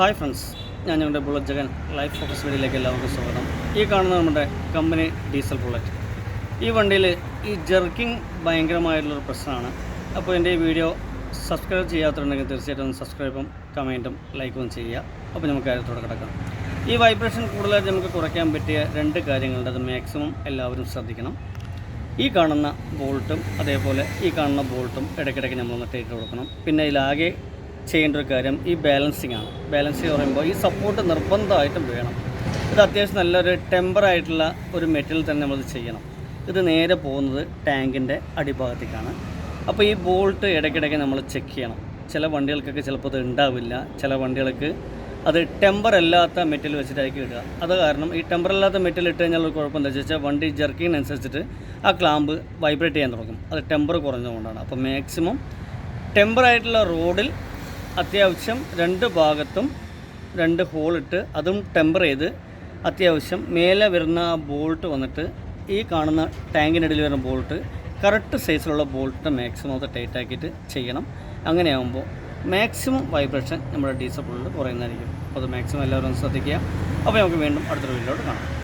Hi friends, ഞാൻ ഞങ്ങളുടെ bullet Jagan life focus വീഡിയോയിലേക്ക് എല്ലാവർക്കും സ്വാഗതം. ഈ കാണുന്ന നമ്മുടെ കമ്പനി ഡീസൽ ബുള്ളറ്റ്. ഈ വണ്ടിയിൽ ഈ ജർക്കിംഗ് ഭയങ്കരമായിട്ടുള്ളൊരു പ്രശ്നമാണ്. അപ്പോൾ എൻ്റെ ഈ വീഡിയോ സബ്സ്ക്രൈബ് ചെയ്യാത്തതുണ്ടെങ്കിൽ തീർച്ചയായിട്ടും സബ്സ്ക്രൈബും കമൻറ്റും ലൈക്കും ചെയ്യുക. അപ്പോൾ നമുക്ക് കാര്യത്തോടെ കിടക്കാം. ഈ വൈബ്രേഷൻ കൂടുതലായിട്ട് നമുക്ക് കുറയ്ക്കാൻ പറ്റിയ രണ്ട് കാര്യങ്ങളുണ്ട്. അത് മാക്സിമം എല്ലാവരും ശ്രദ്ധിക്കണം. ഈ കാണുന്ന ബോൾട്ടും അതേപോലെ ഈ കാണുന്ന ബോൾട്ടും ഇടയ്ക്കിടയ്ക്ക് നമ്മളൊന്ന് ടൈറ്റ് കൊടുക്കണം. പിന്നെ ഇതിലാകെ ചെയ്യേണ്ട ഒരു കാര്യം ഈ ബാലൻസിങ് ആണ്. ബാലൻസിങ് പറയുമ്പോൾ ഈ സപ്പോർട്ട് നിർബന്ധമായിട്ടും വേണം. ഇത് അത്യാവശ്യം നല്ലൊരു ടെമ്പറായിട്ടുള്ള ഒരു മെറ്റീരിയൽ തന്നെ നമ്മൾ ചെയ്യണം. ഇത് നേരെ പോകുന്നത് ടാങ്കിൻ്റെ അടിഭാഗത്തേക്കാണ്. അപ്പോൾ ഈ ബോൾട്ട് ഇടയ്ക്കിടയ്ക്ക് നമ്മൾ ചെക്ക് ചെയ്യണം. ചില വണ്ടികൾക്കൊക്കെ ചിലപ്പോൾ ഇത് ഉണ്ടാവില്ല. ചില വണ്ടികൾക്ക് അത് ടെമ്പറല്ലാത്ത മെറ്റീരിയൽ വെച്ചിട്ടായിരിക്കും ഇടുക. അത് കാരണം ഈ ടെമ്പറല്ലാത്ത മെറ്റീരിയൽ ഇട്ട് കഴിഞ്ഞാൽ ഒരു കുഴപ്പം എന്താ വെച്ചാൽ വണ്ടി ജർക്കിങ്ങിനനുസരിച്ചിട്ട് ആ ക്ലാമ്പ് വൈബ്രേറ്റ് ചെയ്യാൻ തുടങ്ങും. അത് ടെമ്പർ കുറഞ്ഞുകൊണ്ടാണ്. അപ്പോൾ മാക്സിമം ടെമ്പറായിട്ടുള്ള റോഡിൽ അത്യാവശ്യം രണ്ട് ഭാഗത്തും രണ്ട് ഹോളിട്ട് അതും ടെമ്പർ ചെയ്ത് അത്യാവശ്യം മേലെ വരുന്ന ആ ബോൾട്ട് വന്നിട്ട് ഈ കാണുന്ന ടാങ്കിനിടയിൽ വരുന്ന ബോൾട്ട് കറക്റ്റ് സൈസിലുള്ള ബോൾട്ട് മാക്സിമം അത് ടൈറ്റ് ആക്കിയിട്ട് ചെയ്യണം. അങ്ങനെയാകുമ്പോൾ മാക്സിമം വൈബ്രേഷൻ നമ്മുടെ ഡീസൽ ബുള്ളറ്റ് കുറയുന്നതായിരിക്കും. അപ്പോൾ അത് മാക്സിമം എല്ലാവരും ശ്രദ്ധിക്കുക. അപ്പോൾ നമുക്ക് വീണ്ടും അടുത്തൊരു വീഡിയോയിലോട്ട് കാണാം.